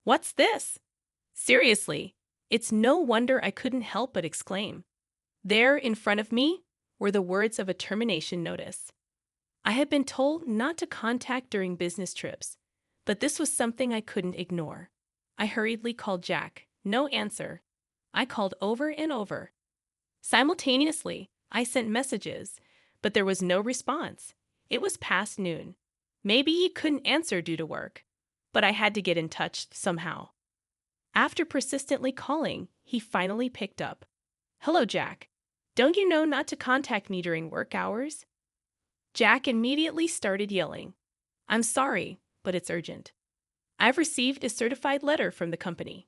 What's this? Seriously, it's no wonder I couldn't help but exclaim. There in front of me were the words of a termination notice. I had been told not to contact during business trips, but this was something I couldn't ignore. I hurriedly called Jack. No answer. I called over and over. Simultaneously, I sent messages, but there was no response. It was past noon. Maybe he couldn't answer due to work, but I had to get in touch somehow. After persistently calling, he finally picked up. Hello, Jack. Don't you know not to contact me during work hours? Jack immediately started yelling. I'm sorry, but it's urgent. I've received a certified letter from the company.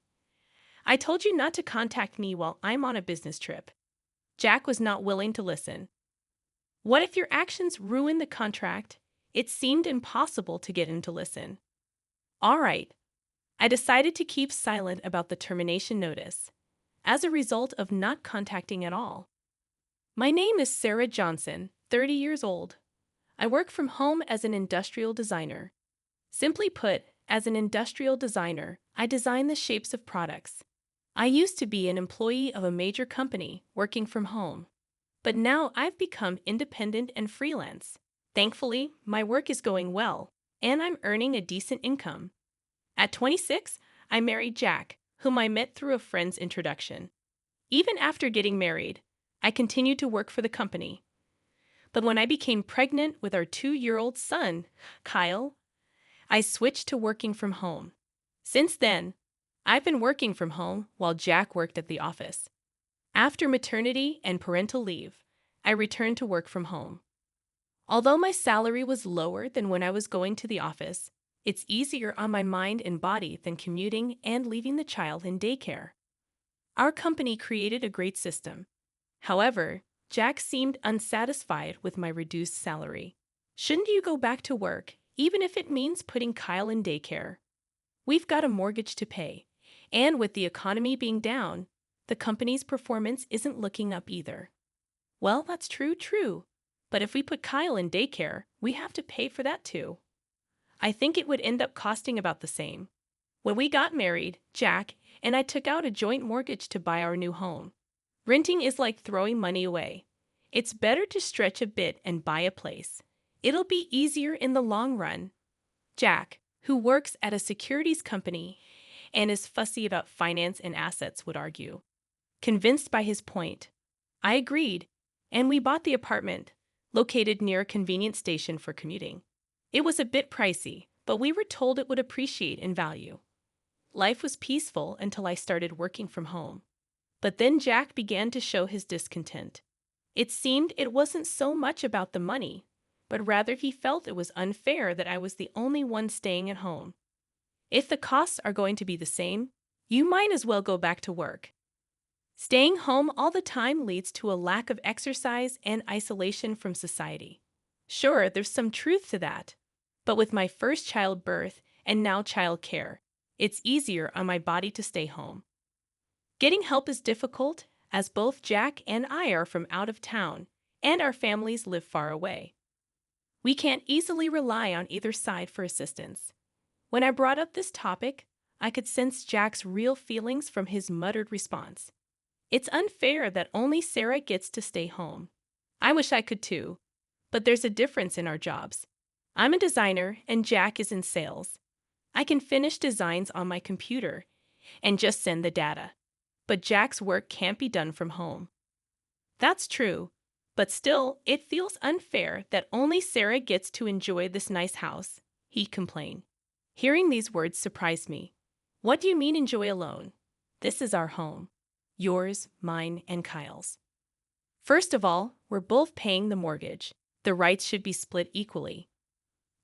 I told you not to contact me while I'm on a business trip. Jack was not willing to listen. What if your actions ruin the contract? It seemed impossible to get him to listen. All right. I decided to keep silent about the termination notice, as a result of not contacting at all. My name is Sarah Johnson, 30 years old. I work from home as an industrial designer. Simply put, as an industrial designer, I design the shapes of products. I used to be an employee of a major company working from home, but now I've become independent and freelance. Thankfully, my work is going well, and I'm earning a decent income. At 26, I married Jack, whom I met through a friend's introduction. Even after getting married, I continued to work for the company. But when I became pregnant with our 2-year-old son, Kyle, I switched to working from home. Since then, I've been working from home while Jack worked at the office. After maternity and parental leave, I returned to work from home. Although my salary was lower than when I was going to the office, it's easier on my mind and body than commuting and leaving the child in daycare. Our company created a great system. However, Jack seemed unsatisfied with my reduced salary. Shouldn't you go back to work, even if it means putting Kyle in daycare? We've got a mortgage to pay, and with the economy being down, the company's performance isn't looking up either. Well, that's true. But if we put Kyle in daycare, we have to pay for that too. I think it would end up costing about the same. When we got married, Jack and I took out a joint mortgage to buy our new home. Renting is like throwing money away. It's better to stretch a bit and buy a place. It'll be easier in the long run. Jack, who works at a securities company and is fussy about finance and assets, would argue. Convinced by his point, I agreed, and we bought the apartment, located near a convenient station for commuting. It was a bit pricey, but we were told it would appreciate in value. Life was peaceful until I started working from home. But then Jack began to show his discontent. It seemed it wasn't so much about the money, but rather he felt it was unfair that I was the only one staying at home. If the costs are going to be the same, you might as well go back to work. Staying home all the time leads to a lack of exercise and isolation from society. Sure, there's some truth to that. But with my first child birth and now child care, it's easier on my body to stay home. Getting help is difficult, as both Jack and I are from out of town, and our families live far away. We can't easily rely on either side for assistance. When I brought up this topic, I could sense Jack's real feelings from his muttered response. It's unfair that only Sarah gets to stay home. I wish I could too, but there's a difference in our jobs. I'm a designer and Jack is in sales. I can finish designs on my computer and just send the data. But Jack's work can't be done from home. That's true, but still, it feels unfair that only Sarah gets to enjoy this nice house, he complained. Hearing these words surprised me. What do you mean enjoy alone? This is our home. Yours, mine, and Kyle's. First of all, we're both paying the mortgage. The rights should be split equally.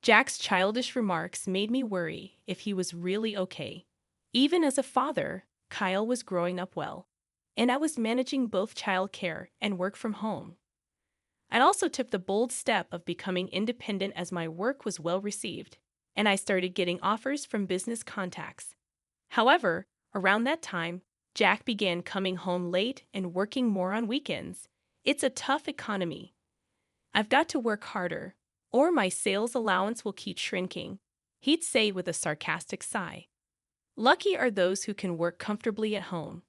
Jack's childish remarks made me worry if he was really okay. Even as a father, Kyle was growing up well, and I was managing both child care and work from home. I also took the bold step of becoming independent as my work was well received, and I started getting offers from business contacts. However, around that time, Jack began coming home late and working more on weekends. It's a tough economy. I've got to work harder, or my sales allowance will keep shrinking, he'd say with a sarcastic sigh. Lucky are those who can work comfortably at home.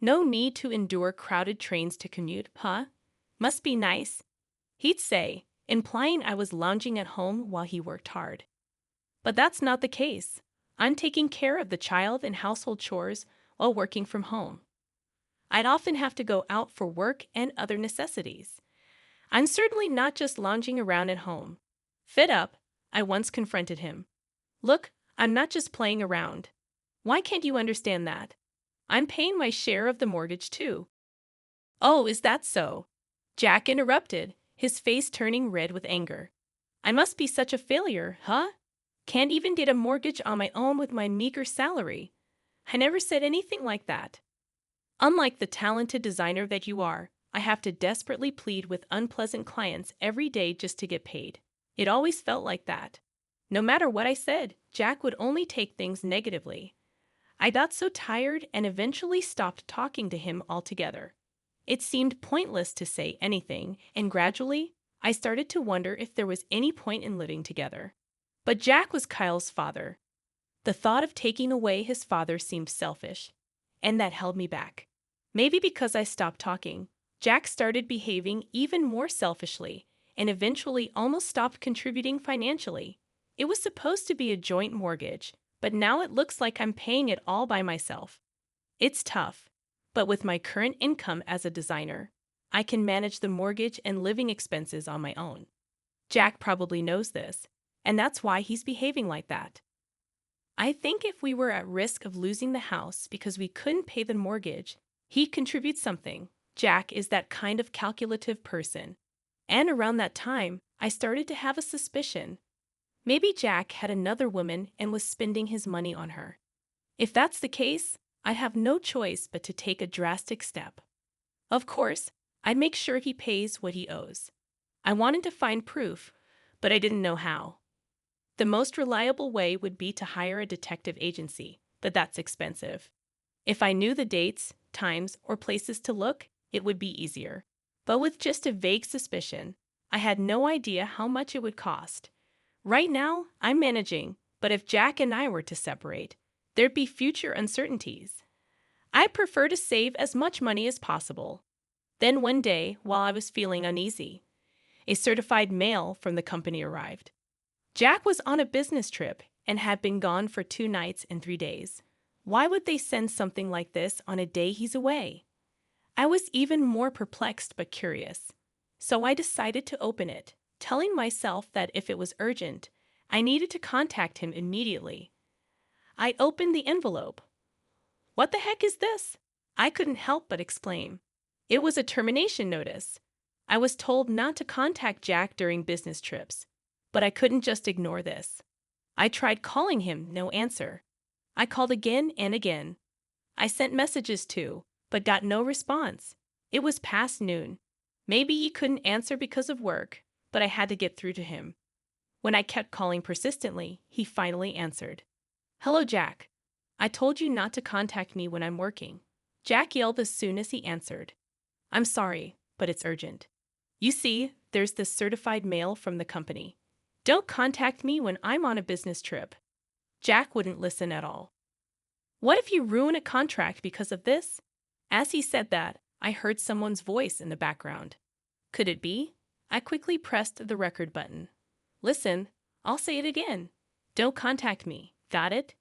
No need to endure crowded trains to commute, huh? Must be nice, he'd say, implying I was lounging at home while he worked hard. But that's not the case. I'm taking care of the child and household chores while working from home. I'd often have to go out for work and other necessities. I'm certainly not just lounging around at home. Fed up, I once confronted him. Look, I'm not just playing around. Why can't you understand that? I'm paying my share of the mortgage too. Oh, is that so? Jack interrupted, his face turning red with anger. I must be such a failure, huh? Can't even get a mortgage on my own with my meager salary. I never said anything like that. Unlike the talented designer that you are, I have to desperately plead with unpleasant clients every day just to get paid. It always felt like that. No matter what I said, Jack would only take things negatively. I got so tired and eventually stopped talking to him altogether. It seemed pointless to say anything, and gradually, I started to wonder if there was any point in living together. But Jack was Kyle's father. The thought of taking away his father seemed selfish, and that held me back. Maybe because I stopped talking, Jack started behaving even more selfishly and eventually almost stopped contributing financially. It was supposed to be a joint mortgage, but now it looks like I'm paying it all by myself. It's tough, but with my current income as a designer, I can manage the mortgage and living expenses on my own. Jack probably knows this, and that's why he's behaving like that. I think if we were at risk of losing the house because we couldn't pay the mortgage, he'd contribute something. Jack is that kind of calculative person. And around that time, I started to have a suspicion. Maybe Jack had another woman and was spending his money on her. If that's the case, I'd have no choice but to take a drastic step. Of course, I'd make sure he pays what he owes. I wanted to find proof, but I didn't know how. The most reliable way would be to hire a detective agency, but that's expensive. If I knew the dates, times, or places to look, it would be easier. But with just a vague suspicion, I had no idea how much it would cost. Right now, I'm managing, but if Jack and I were to separate, there'd be future uncertainties. I'd prefer to save as much money as possible. Then one day, while I was feeling uneasy, a certified mail from the company arrived. Jack was on a business trip and had been gone for 2 nights and 3 days. Why would they send something like this on a day he's away? I was even more perplexed but curious. So I decided to open it, telling myself that if it was urgent, I needed to contact him immediately. I opened the envelope. What the heck is this? I couldn't help but exclaim. It was a termination notice. I was told not to contact Jack during business trips, but I couldn't just ignore this. I tried calling him, no answer. I called again and again. I sent messages too, but got no response. It was past noon. Maybe he couldn't answer because of work, but I had to get through to him. When I kept calling persistently, he finally answered. Hello, Jack. I told you not to contact me when I'm working. Jack yelled as soon as he answered. I'm sorry, but it's urgent. You see, there's this certified mail from the company. Don't contact me when I'm on a business trip. Jack wouldn't listen at all. What if you ruin a contract because of this? As he said that, I heard someone's voice in the background. Could it be? I quickly pressed the record button. Listen, I'll say it again. Don't contact me. Got it?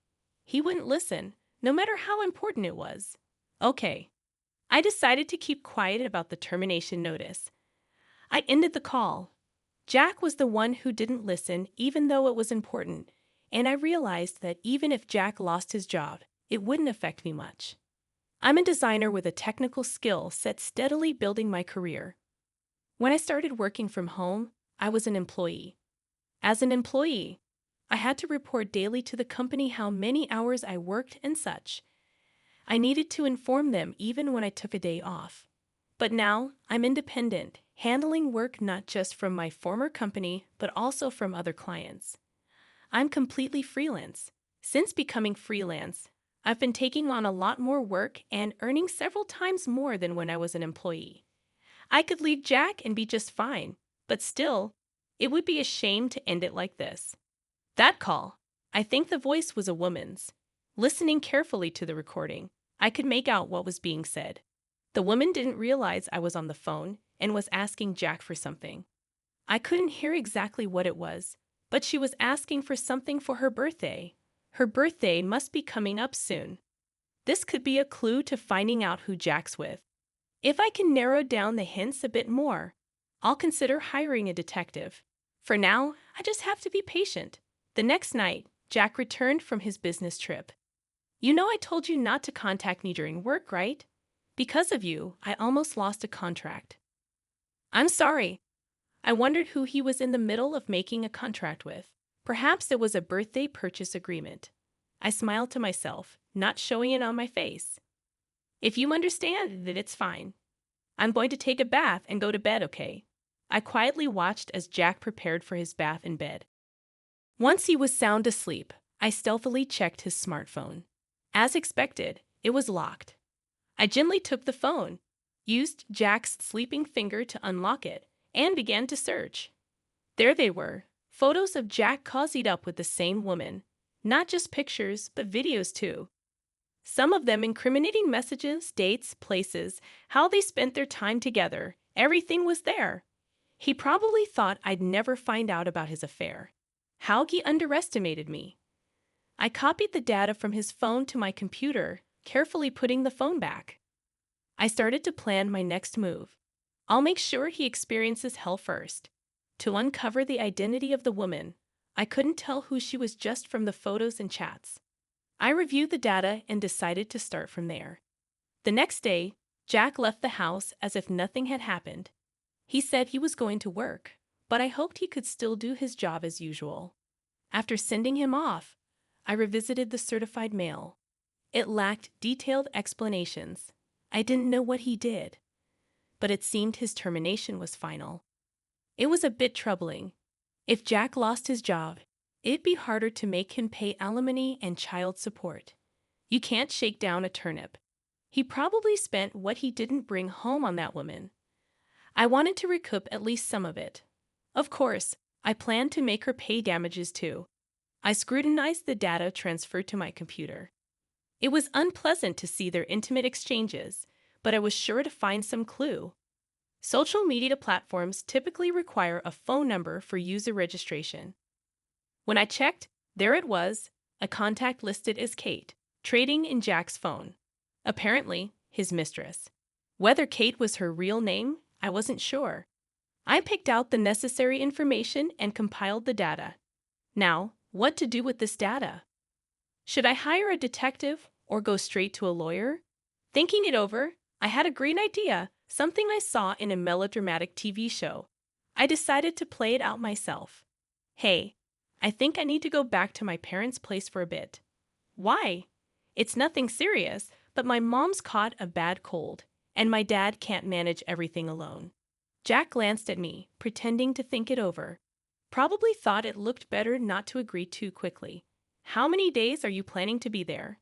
He wouldn't listen, no matter how important it was. Okay. I decided to keep quiet about the termination notice. I ended the call. Jack was the one who didn't listen, even though it was important, and I realized that even if Jack lost his job, it wouldn't affect me much. I'm a designer with a technical skill set steadily building my career. When I started working from home, I was an employee. As an employee, I had to report daily to the company how many hours I worked and such. I needed to inform them even when I took a day off. But now, I'm independent, handling work not just from my former company, but also from other clients. I'm completely freelance. Since becoming freelance, I've been taking on a lot more work and earning several times more than when I was an employee. I could leave Jack and be just fine, but still, it would be a shame to end it like this. That call, I think the voice was a woman's. Listening carefully to the recording, I could make out what was being said. The woman didn't realize I was on the phone and was asking Jack for something. I couldn't hear exactly what it was, but she was asking for something for her birthday. Her birthday must be coming up soon. This could be a clue to finding out who Jack's with. If I can narrow down the hints a bit more, I'll consider hiring a detective. For now, I just have to be patient. The next night, Jack returned from his business trip. "You know I told you not to contact me during work, right? Because of you, I almost lost a contract." "I'm sorry." I wondered who he was in the middle of making a contract with. Perhaps it was a birthday purchase agreement. I smiled to myself, not showing it on my face. "If you understand that it's fine. I'm going to take a bath and go to bed, okay?" I quietly watched as Jack prepared for his bath in bed. Once he was sound asleep, I stealthily checked his smartphone. As expected, it was locked. I gently took the phone, used Jack's sleeping finger to unlock it, and began to search. There they were, photos of Jack cozied up with the same woman. Not just pictures, but videos too. Some of them incriminating messages, dates, places, how they spent their time together. Everything was there. He probably thought I'd never find out about his affair. How he underestimated me. I copied the data from his phone to my computer, carefully putting the phone back. I started to plan my next move. I'll make sure he experiences hell first. To uncover the identity of the woman, I couldn't tell who she was just from the photos and chats. I reviewed the data and decided to start from there. The next day, Jack left the house as if nothing had happened. He said he was going to work, but I hoped he could still do his job as usual. After sending him off, I revisited the certified mail. It lacked detailed explanations. I didn't know what he did, but it seemed his termination was final. It was a bit troubling. If Jack lost his job, it'd be harder to make him pay alimony and child support. You can't shake down a turnip. He probably spent what he didn't bring home on that woman. I wanted to recoup at least some of it. Of course, I planned to make her pay damages too. I scrutinized the data transferred to my computer. It was unpleasant to see their intimate exchanges, but I was sure to find some clue. Social media platforms typically require a phone number for user registration. When I checked, there it was, a contact listed as Kate, trading in Jack's phone. Apparently, his mistress. Whether Kate was her real name, I wasn't sure. I picked out the necessary information and compiled the data. Now, what to do with this data? Should I hire a detective or go straight to a lawyer? Thinking it over, I had a great idea, something I saw in a melodramatic TV show. I decided to play it out myself. "Hey, I think I need to go back to my parents' place for a bit." "Why?" "It's nothing serious, but my mom's caught a bad cold, and my dad can't manage everything alone." Jack glanced at me, pretending to think it over. Probably thought it looked better not to agree too quickly. "How many days are you planning to be there?"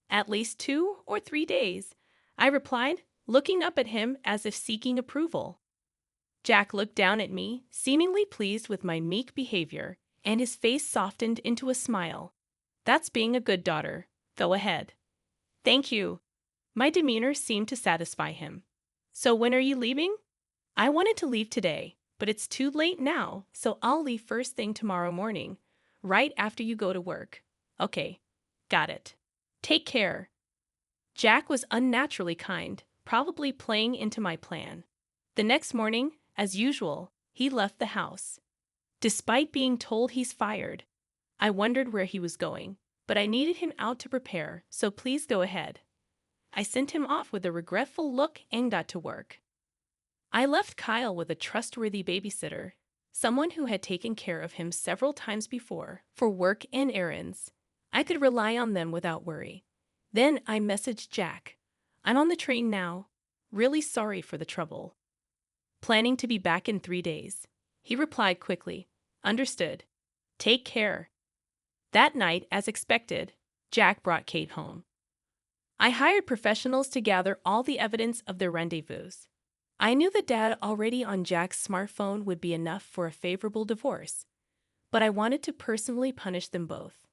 "At least 2 or 3 days," I replied, looking up at him as if seeking approval. Jack looked down at me, seemingly pleased with my meek behavior, and his face softened into a smile. "That's being a good daughter. Go ahead." "Thank you." My demeanor seemed to satisfy him. "So when are you leaving?" "I wanted to leave today, but it's too late now, so I'll leave first thing tomorrow morning, right after you go to work." "Okay, got it. Take care." Jack was unnaturally kind, probably playing into my plan. The next morning, as usual, he left the house. Despite being told he's fired, I wondered where he was going, but I needed him out to prepare, so please go ahead. I sent him off with a regretful look and got to work. I left Kyle with a trustworthy babysitter, someone who had taken care of him several times before for work and errands. I could rely on them without worry. Then I messaged Jack. "I'm on the train now. Really sorry for the trouble. Planning to be back in 3 days." He replied quickly. "Understood. Take care." That night, as expected, Jack brought Kate home. I hired professionals to gather all the evidence of their rendezvous. I knew the data already on Jack's smartphone would be enough for a favorable divorce, but I wanted to personally punish them both.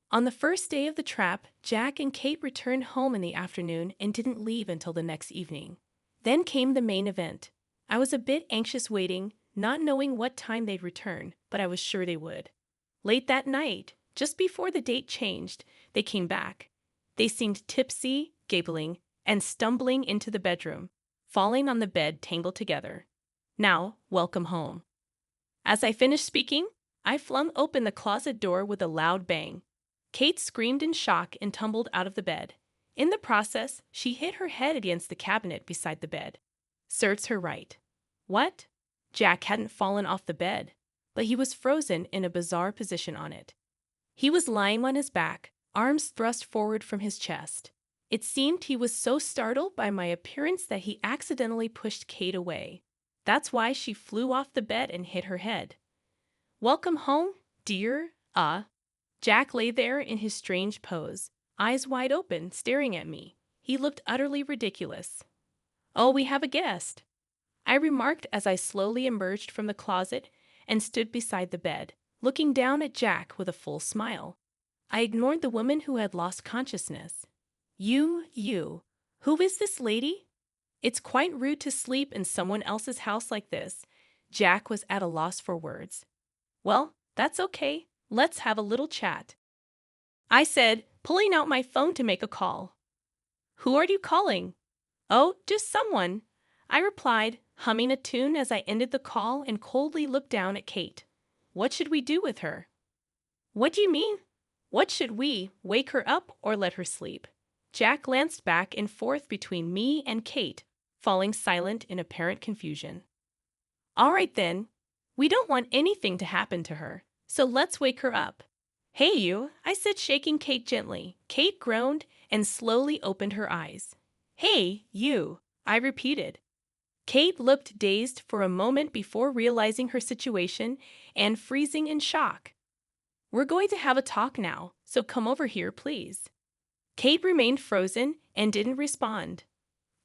On the first day of the trap, Jack and Kate returned home in the afternoon and didn't leave until the next evening. Then came the main event. I was a bit anxious waiting, not knowing what time they'd return, but I was sure they would. Late that night, just before the date changed, they came back. They seemed tipsy, giggling, and stumbling into the bedroom, falling on the bed tangled together. Now, welcome home. As I finished speaking, I flung open the closet door with a loud bang. Kate screamed in shock and tumbled out of the bed. In the process, she hit her head against the cabinet beside the bed. Serves her right. What? Jack hadn't fallen off the bed, but he was frozen in a bizarre position on it. He was lying on his back, arms thrust forward from his chest. It seemed he was so startled by my appearance that he accidentally pushed Kate away. That's why she flew off the bed and hit her head. Welcome home, dear. Jack lay there in his strange pose, eyes wide open, staring at me. He looked utterly ridiculous. Oh, we have a guest, I remarked as I slowly emerged from the closet and stood beside the bed, looking down at Jack with a full smile. I ignored the woman who had lost consciousness. You, who is this lady? It's quite rude to sleep in someone else's house like this. Jack was at a loss for words. Well, that's okay. Let's have a little chat, I said, pulling out my phone to make a call. Who are you calling? Oh, just someone, I replied, humming a tune as I ended the call and coldly looked down at Kate. What should we do with her? What do you mean? What should we, wake her up or let her sleep? Jack glanced back and forth between me and Kate, falling silent in apparent confusion. All right then, we don't want anything to happen to her, so let's wake her up. Hey you, I said, shaking Kate gently. Kate groaned and slowly opened her eyes. Hey, you, I repeated. Kate looked dazed for a moment before realizing her situation and freezing in shock. We're going to have a talk now, so come over here, please. Kate remained frozen and didn't respond.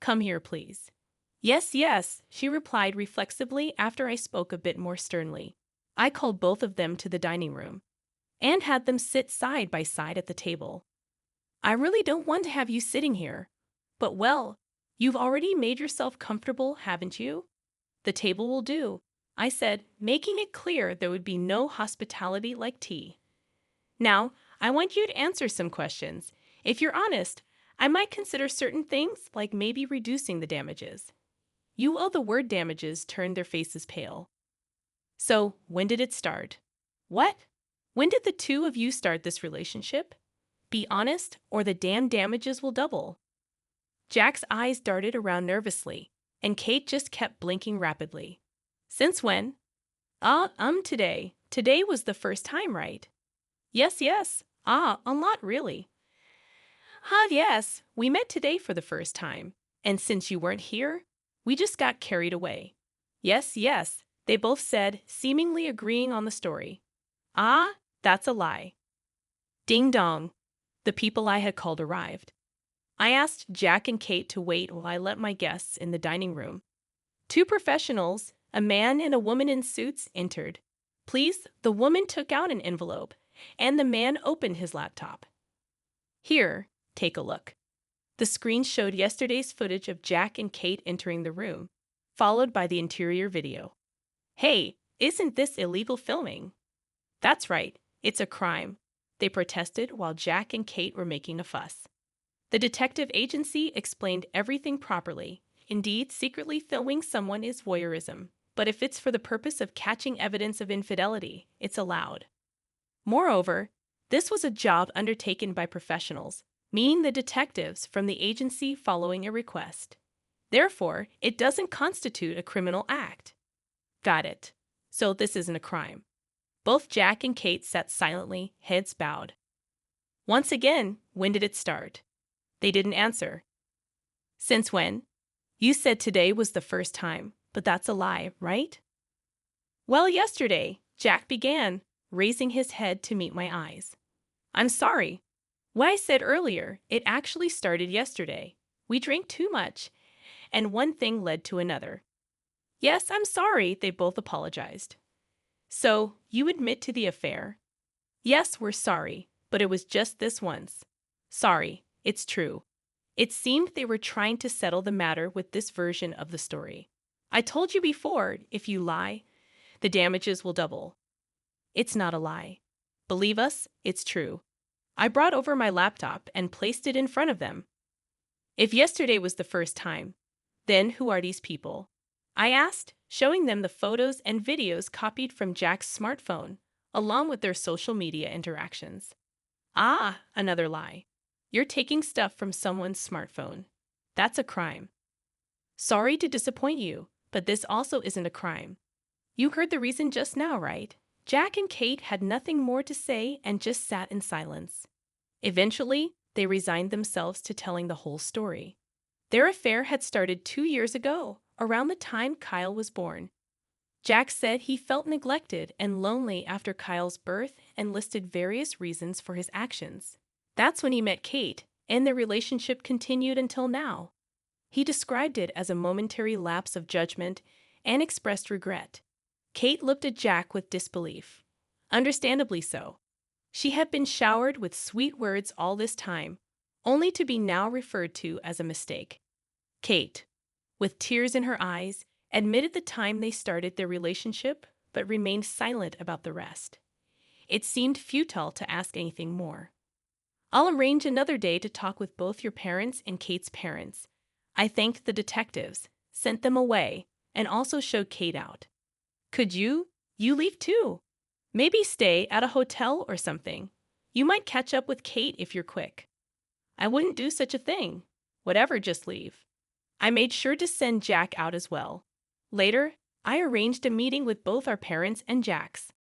Come here, please. Yes, she replied reflexively after I spoke a bit more sternly. I called both of them to the dining room and had them sit side by side at the table. I really don't want to have you sitting here, but well, you've already made yourself comfortable, haven't you? The table will do, I said, making it clear there would be no hospitality like tea. Now, I want you to answer some questions. If you're honest, I might consider certain things, like maybe reducing the damages. You owe the word damages turned their faces pale. So, when did it start? What? When did the two of you start this relationship? Be honest, or the damn damages will double. Jack's eyes darted around nervously, and Kate just kept blinking rapidly. Since when? Today. Today was the first time, right? Yes. A lot, really. Yes, we met today for the first time, and since you weren't here, we just got carried away. Yes, they both said, seemingly agreeing on the story. That's a lie. Ding dong. The people I had called arrived. I asked Jack and Kate to wait while I let my guests in the dining room. Two professionals, a man and a woman in suits, entered. Please, the woman took out an envelope, and the man opened his laptop. Here, take a look. The screen showed yesterday's footage of Jack and Kate entering the room, followed by the interior video. Hey, isn't this illegal filming? That's right, it's a crime, they protested while Jack and Kate were making a fuss. The detective agency explained everything properly. Indeed, secretly filming someone is voyeurism, but if it's for the purpose of catching evidence of infidelity, it's allowed. Moreover, this was a job undertaken by professionals, meaning the detectives from the agency following a request. Therefore, it doesn't constitute a criminal act. Got it. So this isn't a crime. Both Jack and Kate sat silently, heads bowed. Once again, when did it start? They didn't answer. Since when? You said today was the first time, but that's a lie, right? Well, yesterday, Jack began, raising his head to meet my eyes. I'm sorry. What I said earlier, it actually started yesterday. We drank too much, and one thing led to another. Yes, I'm sorry, they both apologized. So, you admit to the affair? Yes, we're sorry, but it was just this once. Sorry, it's true. It seemed they were trying to settle the matter with this version of the story. I told you before, if you lie, the damages will double. It's not a lie. Believe us, it's true. I brought over my laptop and placed it in front of them. If yesterday was the first time, then who are these people? I asked, showing them the photos and videos copied from Jack's smartphone, along with their social media interactions. Ah, another lie. You're taking stuff from someone's smartphone. That's a crime. Sorry to disappoint you, but this also isn't a crime. You heard the reason just now, right? Jack and Kate had nothing more to say and just sat in silence. Eventually, they resigned themselves to telling the whole story. Their affair had started 2 years ago, around the time Kyle was born. Jack said he felt neglected and lonely after Kyle's birth and listed various reasons for his actions. That's when he met Kate, and their relationship continued until now. He described it as a momentary lapse of judgment and expressed regret. Kate looked at Jack with disbelief. Understandably so. She had been showered with sweet words all this time, only to be now referred to as a mistake. Kate, with tears in her eyes, admitted the time they started their relationship, but remained silent about the rest. It seemed futile to ask anything more. I'll arrange another day to talk with both your parents and Kate's parents. I thanked the detectives, sent them away, and also showed Kate out. Could you? You leave too. Maybe stay at a hotel or something. You might catch up with Kate if you're quick. I wouldn't do such a thing. Whatever, just leave. I made sure to send Jack out as well. Later, I arranged a meeting with both our parents and Jack's.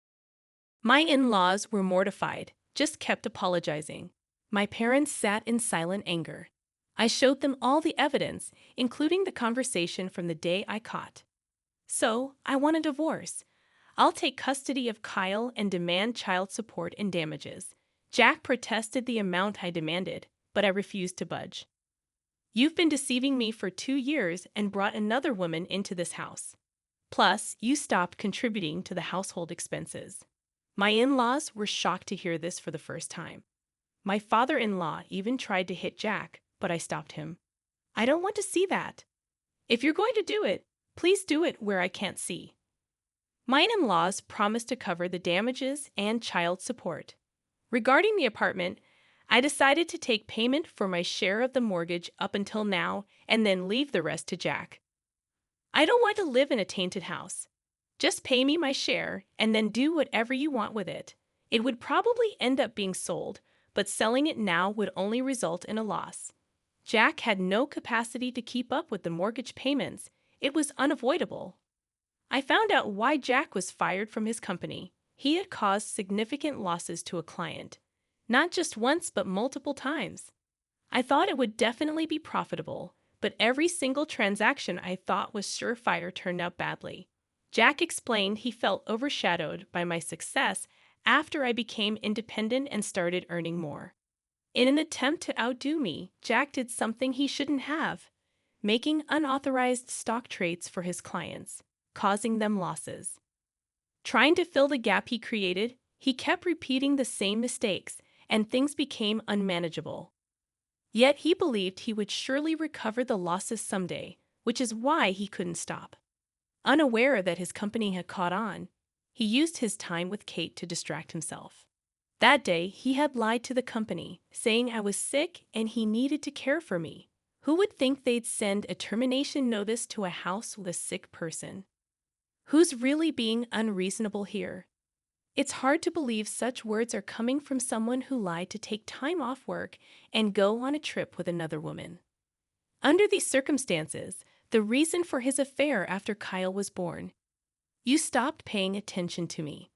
My in-laws were mortified, just kept apologizing. My parents sat in silent anger. I showed them all the evidence, including the conversation from the day I caught. So, I want a divorce. I'll take custody of Kyle and demand child support and damages. Jack protested the amount I demanded, but I refused to budge. You've been deceiving me for 2 years and brought another woman into this house. Plus, you stopped contributing to the household expenses. My in-laws were shocked to hear this for the first time. My father-in-law even tried to hit Jack, but I stopped him. I don't want to see that. If you're going to do it, please do it where I can't see. My in-laws promised to cover the damages and child support. Regarding the apartment, I decided to take payment for my share of the mortgage up until now and then leave the rest to Jack. I don't want to live in a tainted house. Just pay me my share and then do whatever you want with it. It would probably end up being sold, but selling it now would only result in a loss. Jack had no capacity to keep up with the mortgage payments. It was unavoidable. I found out why Jack was fired from his company. He had caused significant losses to a client. Not just once, but multiple times. I thought it would definitely be profitable, but every single transaction I thought was surefire turned out badly. Jack explained he felt overshadowed by my success after I became independent and started earning more. In an attempt to outdo me, Jack did something he shouldn't have, making unauthorized stock trades for his clients, causing them losses. Trying to fill the gap he created, he kept repeating the same mistakes, and things became unmanageable. Yet he believed he would surely recover the losses someday, which is why he couldn't stop. Unaware that his company had caught on, he used his time with Kate to distract himself. That day, he had lied to the company, saying I was sick and he needed to care for me. Who would think they'd send a termination notice to a house with a sick person? Who's really being unreasonable here? It's hard to believe such words are coming from someone who lied to take time off work and go on a trip with another woman. Under these circumstances, the reason for his affair after Kyle was born. You stopped paying attention to me.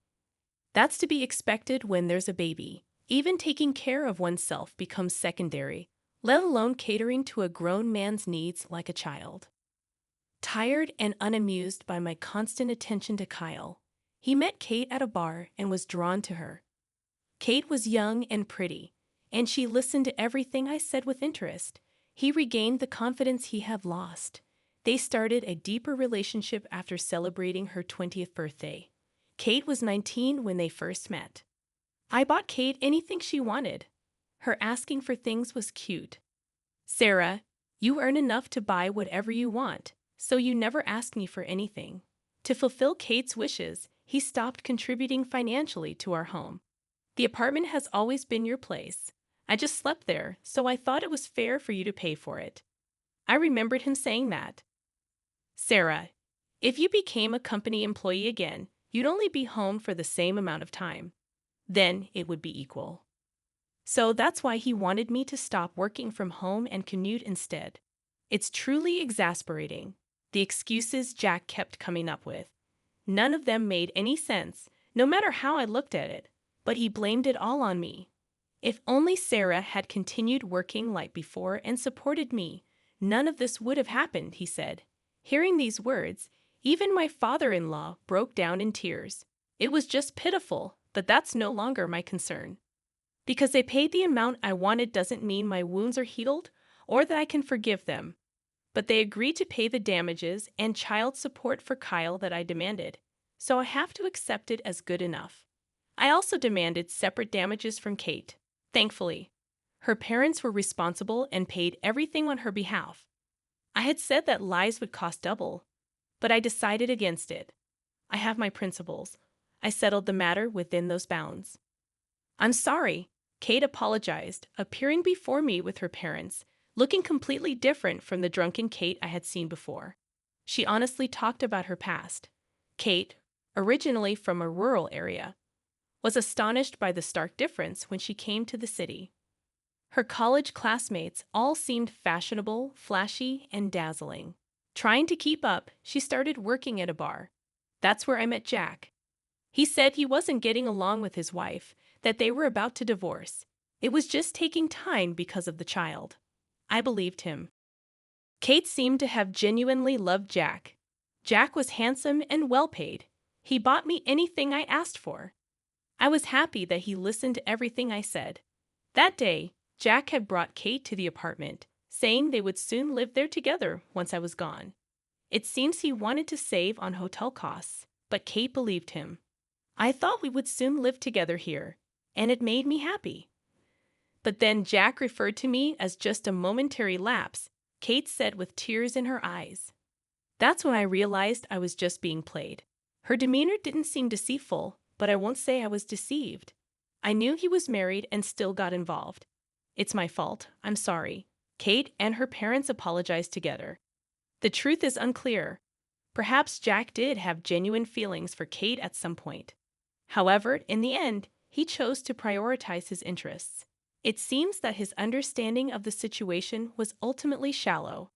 That's to be expected when there's a baby. Even taking care of oneself becomes secondary, let alone catering to a grown man's needs like a child. Tired and unamused by my constant attention to Kyle, he met Kate at a bar and was drawn to her. Kate was young and pretty, and she listened to everything I said with interest. He regained the confidence he had lost. They started a deeper relationship after celebrating her 20th birthday. Kate was 19 when they first met. I bought Kate anything she wanted. Her asking for things was cute. Sarah, you earn enough to buy whatever you want, so you never ask me for anything. To fulfill Kate's wishes, he stopped contributing financially to our home. The apartment has always been your place. I just slept there, so I thought it was fair for you to pay for it. I remembered him saying that. Sarah, if you became a company employee again, you'd only be home for the same amount of time. Then it would be equal. So that's why he wanted me to stop working from home and commute instead. It's truly exasperating, the excuses Jack kept coming up with. None of them made any sense, no matter how I looked at it, but he blamed it all on me. If only Sarah had continued working like before and supported me, none of this would have happened, he said. Hearing these words, even my father-in-law broke down in tears. It was just pitiful, but that's no longer my concern. Because they paid the amount I wanted doesn't mean my wounds are healed or that I can forgive them. But they agreed to pay the damages and child support for Kyle that I demanded, so I have to accept it as good enough. I also demanded separate damages from Kate. Thankfully, her parents were responsible and paid everything on her behalf. I had said that lies would cost double, but I decided against it. I have my principles. I settled the matter within those bounds. I'm sorry, Kate apologized, appearing before me with her parents, looking completely different from the drunken Kate I had seen before. She honestly talked about her past. Kate, originally from a rural area, was astonished by the stark difference when she came to the city. Her college classmates all seemed fashionable, flashy, and dazzling. Trying to keep up, she started working at a bar. That's where I met Jack. He said he wasn't getting along with his wife, that they were about to divorce. It was just taking time because of the child. I believed him. Kate seemed to have genuinely loved Jack. Jack was handsome and well-paid. He bought me anything I asked for. I was happy that he listened to everything I said. That day, Jack had brought Kate to the apartment, saying they would soon live there together once I was gone. It seems he wanted to save on hotel costs, but Kate believed him. I thought we would soon live together here, and it made me happy. But then Jack referred to me as just a momentary lapse, Kate said with tears in her eyes. That's when I realized I was just being played. Her demeanor didn't seem deceitful, but I won't say I was deceived. I knew he was married and still got involved. It's my fault. I'm sorry. Kate and her parents apologized together. The truth is unclear. Perhaps Jack did have genuine feelings for Kate at some point. However, in the end, he chose to prioritize his interests. It seems that his understanding of the situation was ultimately shallow.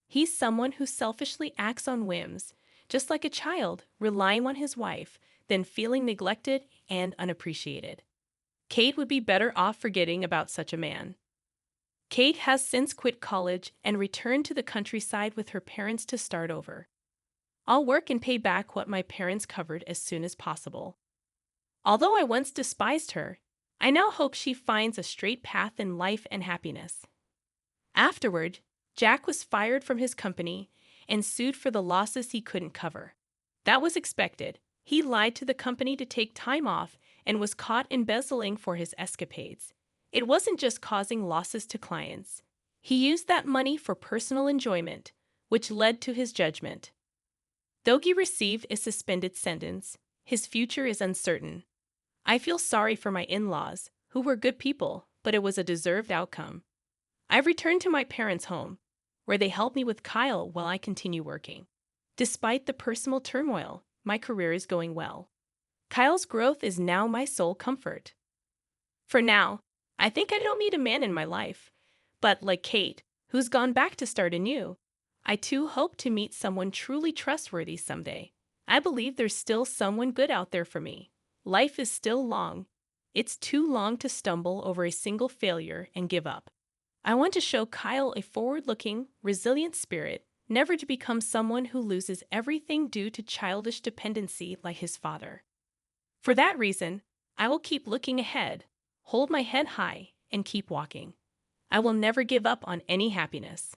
He's someone who selfishly acts on whims, just like a child relying on his wife, then feeling neglected and unappreciated. Kate would be better off forgetting about such a man. Kate has since quit college and returned to the countryside with her parents to start over. I'll work and pay back what my parents covered as soon as possible. Although I once despised her, I now hope she finds a straight path in life and happiness. Afterward, Jack was fired from his company and sued for the losses he couldn't cover. That was expected. He lied to the company to take time off and was caught embezzling for his escapades. It wasn't just causing losses to clients. He used that money for personal enjoyment, which led to his judgment. Though he received a suspended sentence, his future is uncertain. I feel sorry for my in-laws, who were good people, but it was a deserved outcome. I've returned to my parents' home, where they help me with Kyle while I continue working. Despite the personal turmoil, my career is going well. Kyle's growth is now my sole comfort. For now, I think I don't need a man in my life, but like Kate, who's gone back to start anew, I too hope to meet someone truly trustworthy someday. I believe there's still someone good out there for me. Life is still long. It's too long to stumble over a single failure and give up. I want to show Kyle a forward-looking, resilient spirit, never to become someone who loses everything due to childish dependency like his father. For that reason, I will keep looking ahead, hold my head high, and keep walking. I will never give up on any happiness.